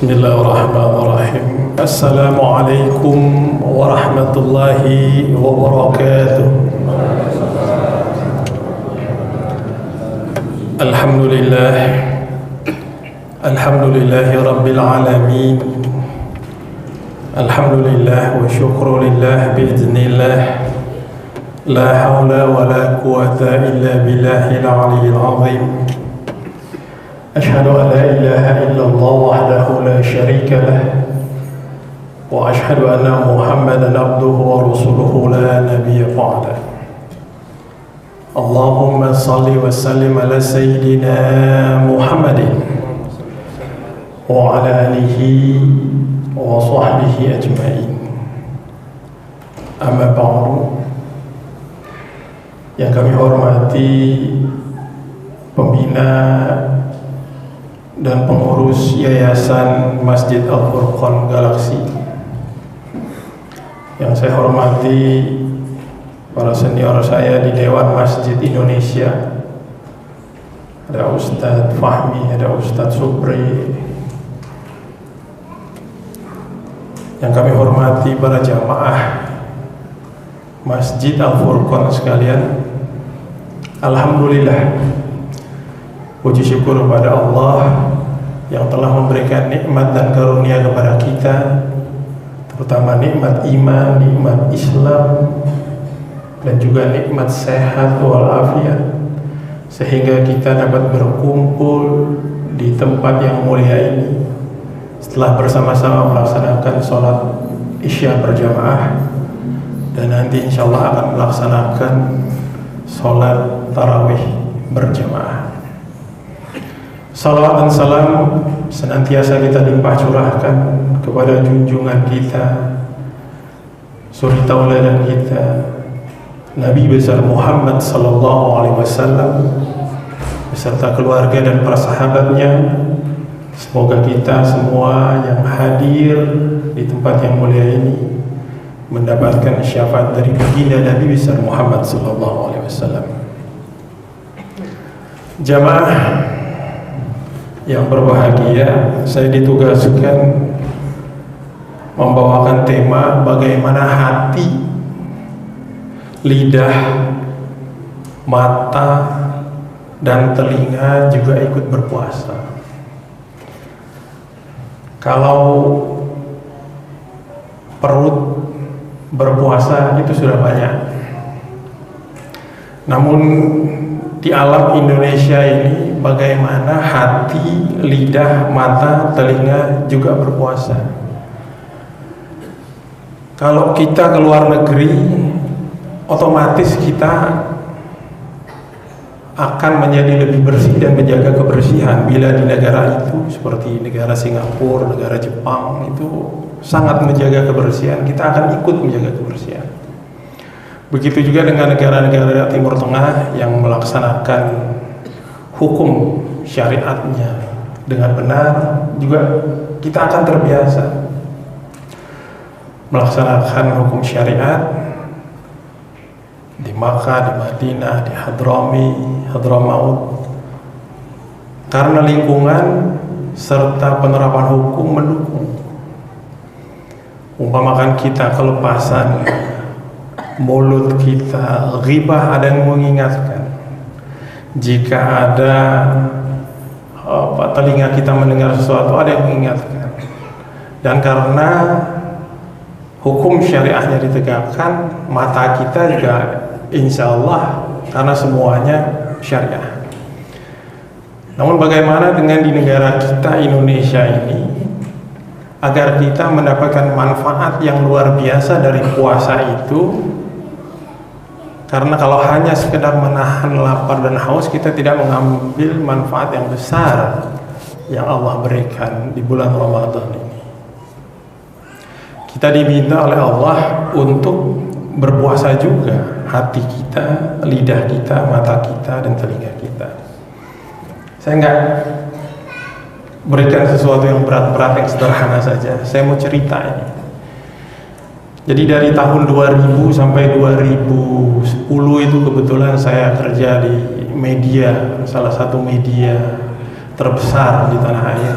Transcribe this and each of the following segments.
Bismillahirrahmanirrahim. Assalamualaikum warahmatullahi wabarakatuh. Alhamdulillah, alhamdulillahi rabbil alamin. Alhamdulillah wa syukru lillah biiznillah. La hawla wa la quwata illa billahil aliyyil azim. Ashhadu an la ilaha illallah wahdahu la syarika lah wa ashhadu anna Muhammadan abduhu wa rasuluhu la nabiyya ba'dah. Allahumma salli wa sallim ala sayyidina Muhammadin wa ala alihi wa sahbihi ajma'in. Amma ba'du. Yang kami hormati pembina dan pengurus Yayasan Masjid Al-Furqan Galaksi, yang saya hormati para senior saya di Dewan Masjid Indonesia, ada Ustadz Fahmi, ada Ustadz Supri, yang kami hormati para jamaah Masjid Al-Furqan sekalian. Alhamdulillah, puji syukur kepada Allah yang telah memberikan nikmat dan karunia kepada kita, terutama nikmat iman, nikmat Islam, dan juga nikmat sehat walafiat, sehingga kita dapat berkumpul di tempat yang mulia ini setelah bersama-sama melaksanakan sholat Isya berjamaah, dan nanti insya Allah akan melaksanakan sholat tarawih berjamaah. Salawat dan salam senantiasa kita limpah curahkan kepada junjungan kita, suri tauladan kita, Nabi besar Muhammad sallallahu alaihi wasallam beserta keluarga dan para sahabatnya. Semoga kita semua yang hadir di tempat yang mulia ini mendapatkan syafaat dari baginda Nabi besar Muhammad sallallahu alaihi wasallam. Jamaah yang berbahagia, saya ditugaskan membawakan tema bagaimana hati, lidah, mata, dan telinga juga ikut berpuasa. Kalau perut berpuasa itu sudah banyak, namun di alam Indonesia ini bagaimana hati, lidah, mata, telinga juga berpuasa. Kalau kita ke luar negeri, otomatis kita akan menjadi lebih bersih dan menjaga kebersihan. Bila di negara itu seperti negara Singapura, negara Jepang itu sangat menjaga kebersihan, kita akan ikut menjaga kebersihan. Begitu juga dengan negara-negara Timur Tengah yang melaksanakan hukum syariatnya dengan benar, juga kita akan terbiasa melaksanakan hukum syariat di Makkah, di Madinah, di Hadramaut, karena lingkungan serta penerapan hukum mendukung. Umpamakan kita kelepasan mulut kita ghibah, ada yang mengingatkan. Jika ada telinga kita mendengar sesuatu, ada yang mengingatkan. Dan karena hukum syariahnya ditegakkan, mata kita juga insya Allah karena semuanya syariah. Namun bagaimana dengan di negara kita Indonesia ini, agar kita mendapatkan manfaat yang luar biasa dari puasa itu? Karena kalau hanya sekedar menahan lapar dan haus, kita tidak mengambil manfaat yang besar yang Allah berikan di bulan Ramadan ini. Kita diminta oleh Allah untuk berpuasa juga, hati kita, lidah kita, mata kita, dan telinga kita. Saya enggak berikan sesuatu yang berat-berat, yang sederhana saja. Saya mau cerita ini. Jadi dari tahun 2000 sampai 2010 itu kebetulan saya kerja di media, salah satu media terbesar di tanah air.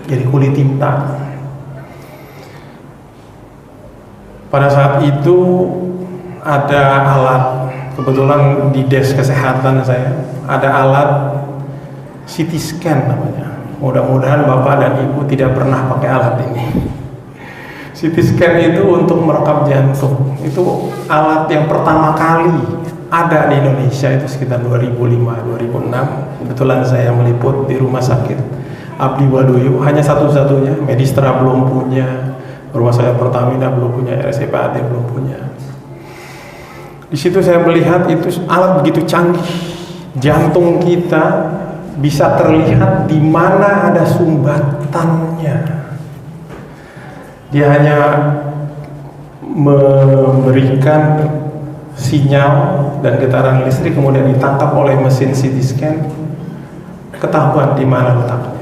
jadi kulit tinta. Pada saat itu ada alat, kebetulan di desk kesehatan saya ada alat CT scan namanya. Mudah-mudahan Bapak dan Ibu tidak pernah pakai alat ini. CT scan itu untuk merekam jantung. Itu alat yang pertama kali ada di Indonesia itu sekitar 2005-2006. Kebetulan saya meliput di rumah sakit Abdi Waluyo, hanya satu-satunya. Medistra belum punya, rumah sakit Pertamina belum punya, RSCPAD belum punya. Di situ saya melihat itu alat begitu canggih. Jantung kita bisa terlihat di mana ada sumbatannya. Dia hanya memberikan sinyal dan getaran listrik, kemudian ditangkap oleh mesin CT scan, ketahuan di mana letaknya.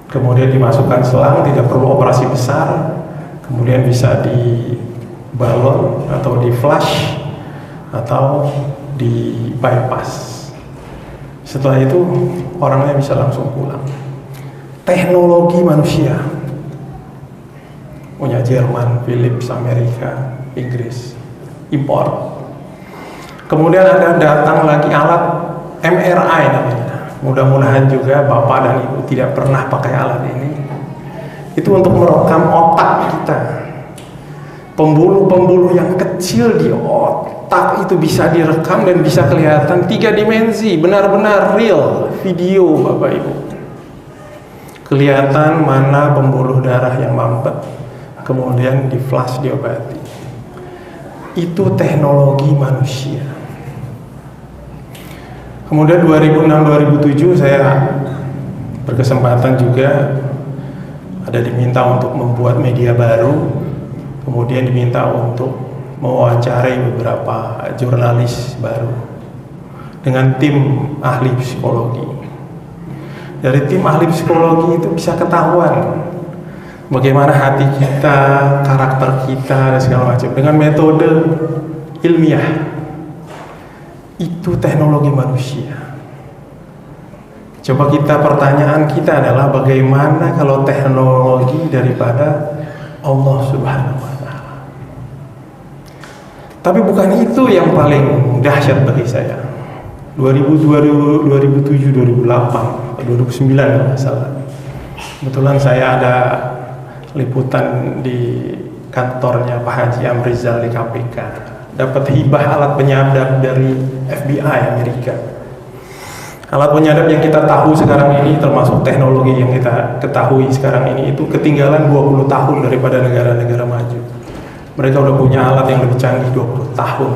Kemudian dimasukkan selang, tidak perlu operasi besar, kemudian bisa dibalon atau di flash atau di bypass. Setelah itu orangnya bisa langsung pulang. Teknologi manusia punya Jerman, Philips, Amerika, Inggris, impor. Kemudian ada datang lagi alat MRI namanya. Mudah-mudahan juga Bapak dan Ibu tidak pernah pakai alat ini. Itu untuk merekam otak kita. Pembuluh-pembuluh yang kecil di otak itu bisa direkam dan bisa kelihatan 3 dimensi, benar-benar real video Bapak Ibu. Kelihatan mana pembuluh darah yang mampet, kemudian di flash diobati. Itu teknologi manusia. Kemudian 2006-2007 saya berkesempatan juga ada diminta untuk membuat media baru, kemudian diminta untuk mewawancarai beberapa jurnalis baru dengan tim ahli psikologi. Dari tim ahli psikologi itu bisa ketahuan bagaimana hati kita, karakter kita, dan segala macam dengan metode ilmiah. Itu teknologi manusia. Coba pertanyaan kita adalah bagaimana kalau teknologi daripada Allah Subhanahu wa Ta'ala. Tapi bukan itu yang paling dahsyat bagi saya. 2007, 2008, 2009 kalau nggak salah. Kebetulan saya ada liputan di kantornya Pak Haji Amrizal di KPK. Dapat hibah alat penyadap dari FBI Amerika. Alat penyadap yang kita tahu sekarang ini, termasuk teknologi yang kita ketahui sekarang ini, itu ketinggalan 20 tahun daripada negara-negara maju. Mereka udah punya alat yang lebih canggih 20 tahun.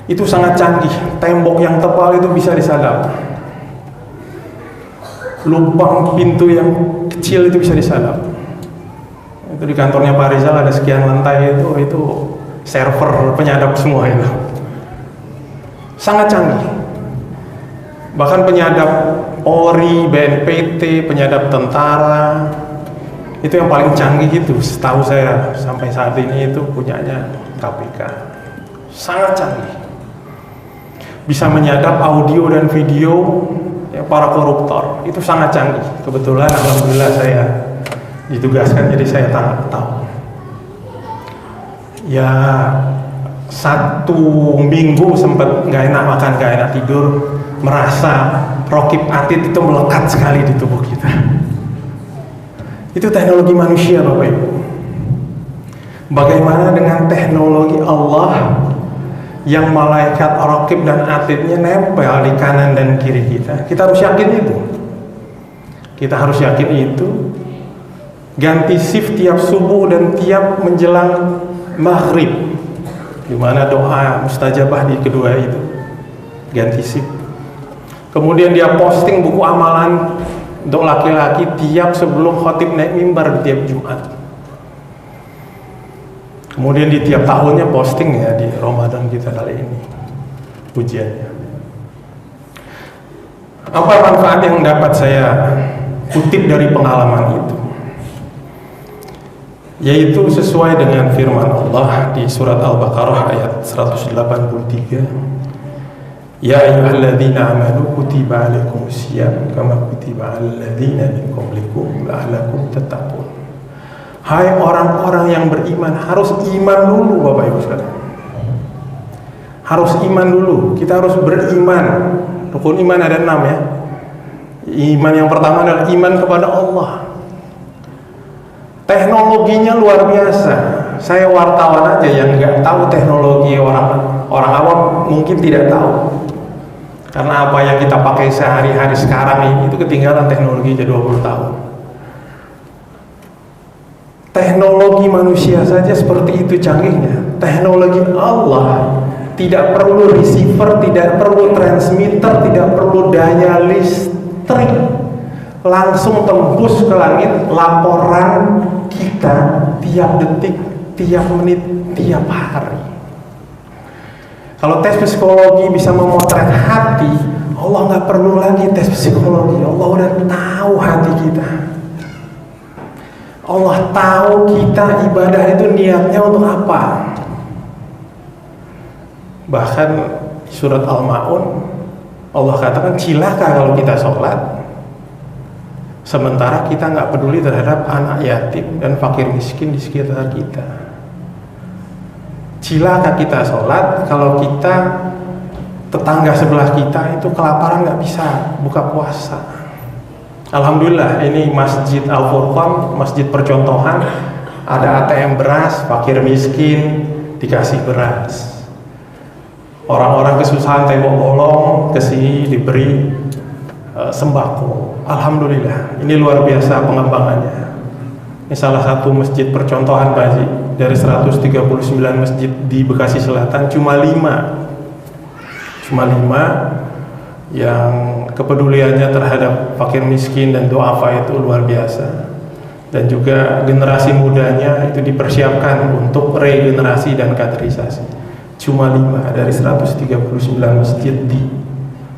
Itu sangat canggih. Tembok yang tebal itu bisa disadap. Lubang pintu yang kecil itu bisa disadap. Itu di kantornya Pak Rizal ada sekian lantai itu server penyadap semua itu. Sangat canggih. Bahkan penyadap Polri, BNPT, penyadap tentara, itu yang paling canggih itu setahu saya sampai saat ini itu punyanya KPK. Sangat canggih. Bisa menyadap audio dan video ya, para koruptor. Itu sangat canggih. Kebetulan alhamdulillah saya ditugaskan jadi saya tahu. Ya 1 minggu sempat nggak enak makan, nggak enak tidur, merasa rokib atid itu melekat sekali di tubuh kita. Itu teknologi manusia Bapak Ibu. Bagaimana dengan teknologi Allah yang malaikat rokib dan atidnya nempel di kanan dan kiri kita? Kita harus yakin itu. Kita harus yakin itu. Ganti shift tiap subuh dan tiap menjelang maghrib, di mana doa mustajabah di kedua itu ganti shift. Kemudian dia posting buku amalan untuk laki-laki tiap sebelum khotib naik mimbar di tiap Jumat. Kemudian di tiap tahunnya posting ya di Ramadan kita kali ini ujiannya. Apa manfaat yang dapat saya kutip dari pengalaman itu? Yaitu sesuai dengan firman Allah di surat Al-Baqarah ayat 183. Ya ayyuhalladzina amanu kutiba alaikumusiyam kama kutiba alal ladzina min qablikum la'allakum tattaqun. Hai orang-orang yang beriman, harus iman dulu Bapak Ibu sekalian. Harus iman dulu. Kita harus beriman. Rukun iman ada 6 ya. Iman yang pertama adalah iman kepada Allah. Teknologinya luar biasa. Saya wartawan aja yang nggak tahu teknologi, orang awam mungkin tidak tahu. Karena apa yang kita pakai sehari-hari sekarang ini itu ketinggalan teknologi jadi 20 tahun. Teknologi manusia saja seperti itu canggihnya. Teknologi Allah tidak perlu receiver, tidak perlu transmitter, tidak perlu daya listrik. Langsung tembus ke langit laporan kita tiap detik, tiap menit, tiap hari. Kalau tes psikologi bisa memotret hati, Allah nggak perlu lagi tes psikologi. Allah udah tahu hati kita. Allah tahu kita ibadah itu niatnya untuk apa. Bahkan surat Al-Ma'un Allah katakan cilaka kalau kita sholat sementara kita nggak peduli terhadap anak yatim dan fakir miskin di sekitar kita. Cilaka kita sholat kalau kita tetangga sebelah kita itu kelaparan nggak bisa buka puasa. Alhamdulillah ini Masjid Al-Furqan, masjid percontohan, ada ATM beras, fakir miskin dikasih beras. Orang-orang kesusahan tembok bolong kesini diberi sembako. Alhamdulillah ini luar biasa pengembangannya. Ini salah satu masjid percontohan Pak Haji. Dari 139 masjid di Bekasi Selatan cuma 5 yang kepeduliannya terhadap fakir miskin dan duafa itu luar biasa. Dan juga generasi mudanya itu dipersiapkan untuk regenerasi dan kaderisasi. Cuma 5 dari 139 masjid di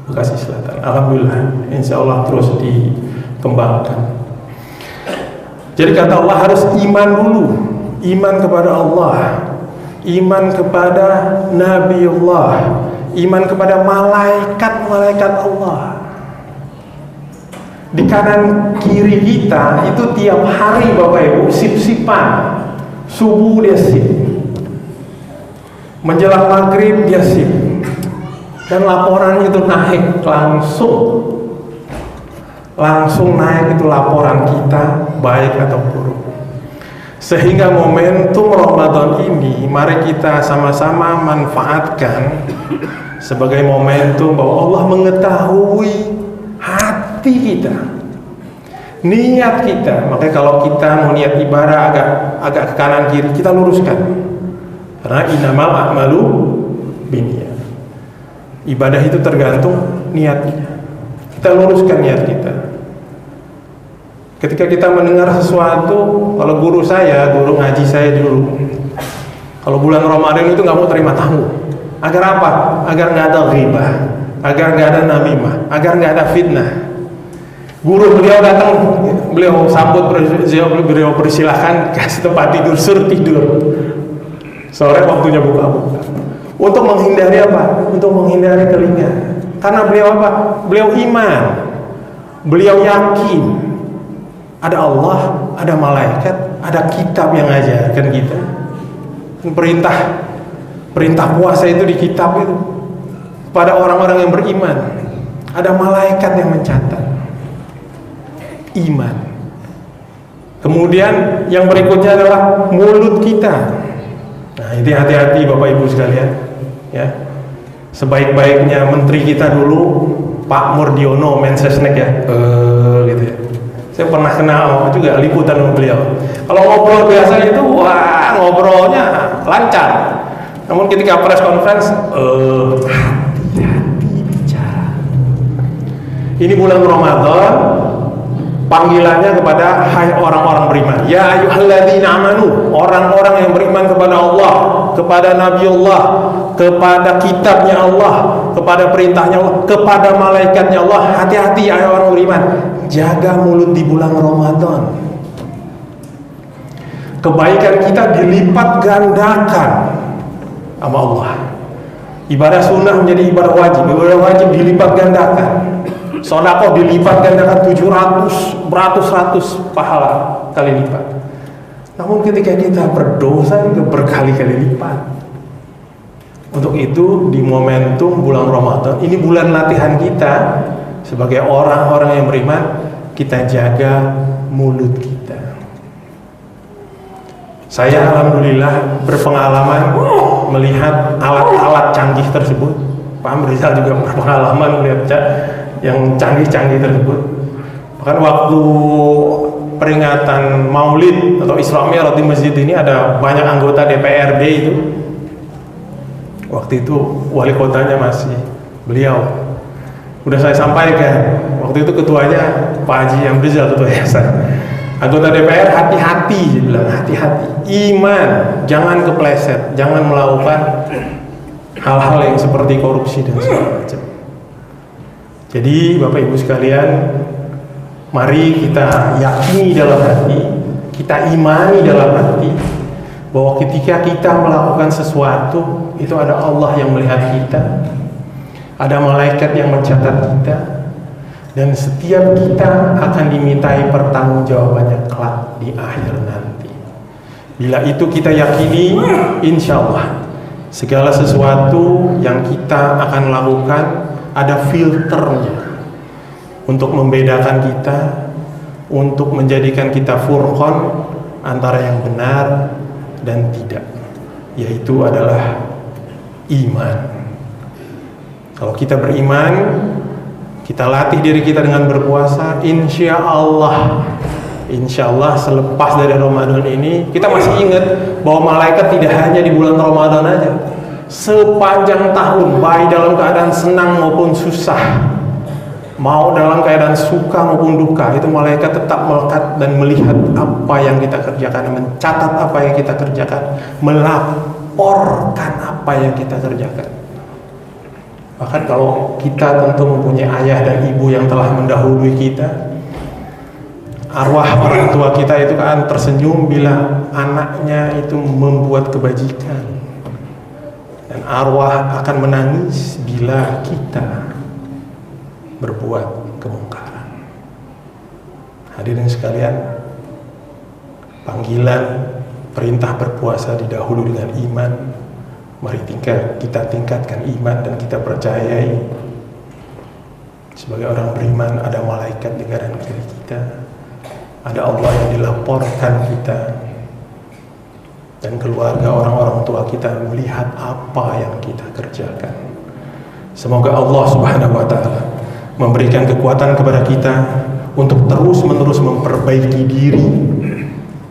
Bekasi Selatan. Alhamdulillah, insya Allah terus dikembangkan. Jadi kata Allah harus iman dulu. Iman kepada Allah, iman kepada Nabi Allah, iman kepada malaikat-malaikat Allah. Di kanan kiri kita itu tiap hari Bapak Ibu sip-sipan. Subuh dia sip, menjelang maghrib dia sip, dan laporan itu naik langsung naik itu laporan kita baik atau buruk. Sehingga momentum Ramadan ini mari kita sama-sama manfaatkan sebagai momentum bahwa Allah mengetahui hati kita, niat kita. Makanya kalau kita mau niat ibadah agak ke kanan kiri, kita luruskan. Karena innamal a'malu binniyat. Ibadah itu tergantung niatnya. Kita luruskan niat kita. Ketika kita mendengar sesuatu, kalau guru ngaji saya dulu, kalau bulan Ramadan itu nggak mau terima tamu. Agar apa? Agar nggak ada ghibah, agar nggak ada namimah, agar nggak ada fitnah. Guru beliau datang, beliau sambut, beliau persilahkan, kasih tempat tidur, suruh tidur. Sore waktunya buka-buka. Untuk menghindari apa? Untuk menghindari telinga. Karena beliau apa? Beliau iman, beliau yakin. Ada Allah, ada malaikat, ada kitab yang ngajarkan kita. Perintah puasa itu di kitab itu pada orang-orang yang beriman. Ada malaikat yang mencatat. Iman. Kemudian yang berikutnya adalah mulut kita. Nah, ini hati-hati Bapak Ibu sekalian, ya. Sebaik-baiknya menteri kita dulu Pak Murdiono Mensesnek ya, gitu ya. Saya pernah kenal juga liputan sama beliau. Kalau ngobrol biasa itu, wah ngobrolnya lancar. Namun ketika press conference, hati-hati bicara. Ini bulan Ramadan, panggilannya kepada hai orang-orang beriman. Ya ayyuhalladzina amanu, orang-orang yang beriman kepada Allah, kepada Nabi Allah, kepada kitabnya Allah, kepada perintahnya Allah, kepada malaikatnya Allah. Hati-hati hai orang beriman. Jaga mulut di bulan Ramadan. Kebaikan kita dilipat gandakan sama Allah. Ibadah sunnah menjadi ibadah wajib. Ibadah wajib dilipat gandakan. Sedekah dilipat gandakan 700, beratus-ratus pahala kali lipat. Namun ketika kita berdosa juga berkali-kali lipat. Untuk itu di momentum bulan Ramadan, ini bulan latihan kita sebagai orang-orang yang beriman, kita jaga mulut kita. Saya alhamdulillah berpengalaman melihat alat-alat canggih tersebut. Pak Amrizal juga berpengalaman melihat yang canggih-canggih tersebut. Bahkan waktu peringatan Maulid atau Isra Mi'raj di masjid ini ada banyak anggota DPRD itu. Waktu itu wali kotanya masih beliau. Udah saya sampaikan. Waktu itu ketuanya Pak Haji Amrizal, ketua yayasan. Anggota DPR hati-hati, dia bilang hati-hati. Iman, jangan kepleset, jangan melakukan hal-hal yang seperti korupsi dan segala macam. Jadi Bapak Ibu sekalian, mari kita yakini dalam hati, kita imani dalam hati bahwa ketika kita melakukan sesuatu, itu ada Allah yang melihat kita, ada malaikat yang mencatat kita, dan setiap kita akan dimintai pertanggungjawabannya kelak di akhir nanti. Bila itu kita yakini, insya Allah segala sesuatu yang kita akan lakukan ada filternya untuk membedakan kita, untuk menjadikan kita furqan antara yang benar dan tidak, yaitu adalah iman. Kalau kita beriman, kita latih diri kita dengan berpuasa, insya Allah selepas dari Ramadan ini, kita masih ingat bahwa malaikat tidak hanya di bulan Ramadan aja, sepanjang tahun, baik dalam keadaan senang maupun susah, mau dalam keadaan suka maupun duka, itu malaikat tetap melekat dan melihat apa yang kita kerjakan, mencatat apa yang kita kerjakan, melaporkan apa yang kita kerjakan. Bahkan kalau kita tentu mempunyai ayah dan ibu yang telah mendahului kita, arwah orang tua kita itu kan tersenyum bila anaknya itu membuat kebajikan, dan arwah akan menangis bila kita berbuat kemungkaran. Hadirin sekalian, panggilan perintah berpuasa didahului dengan iman. Mari kita tingkatkan iman dan kita percayai sebagai orang beriman ada malaikat di kanan kiri kita, ada Allah yang dilaporkan kita, dan keluarga orang-orang tua kita melihat apa yang kita kerjakan. Semoga Allah Subhanahu wa Ta'ala memberikan kekuatan kepada kita untuk terus-menerus memperbaiki diri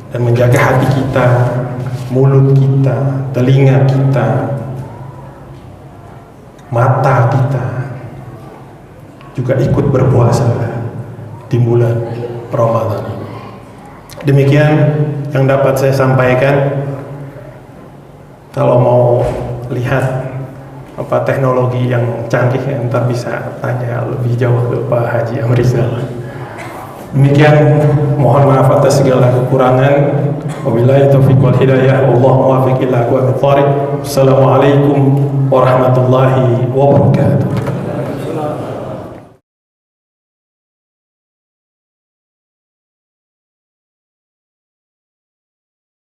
dan menjaga hati kita, mulut kita, telinga kita, mata kita juga ikut berpuasa di bulan Ramadan ini. Demikian yang dapat saya sampaikan. Kalau mau lihat apa teknologi yang canggih, ntar bisa tanya lebih jauh ke Pak Haji Amrizal. Demikian, mohon maaf atas segala kekurangan. Wabillahi taufiq wal hidayah. Wallahu muwaffiq ila aqwamit thoriq. Assalamualaikum warahmatullahi wabarakatuh.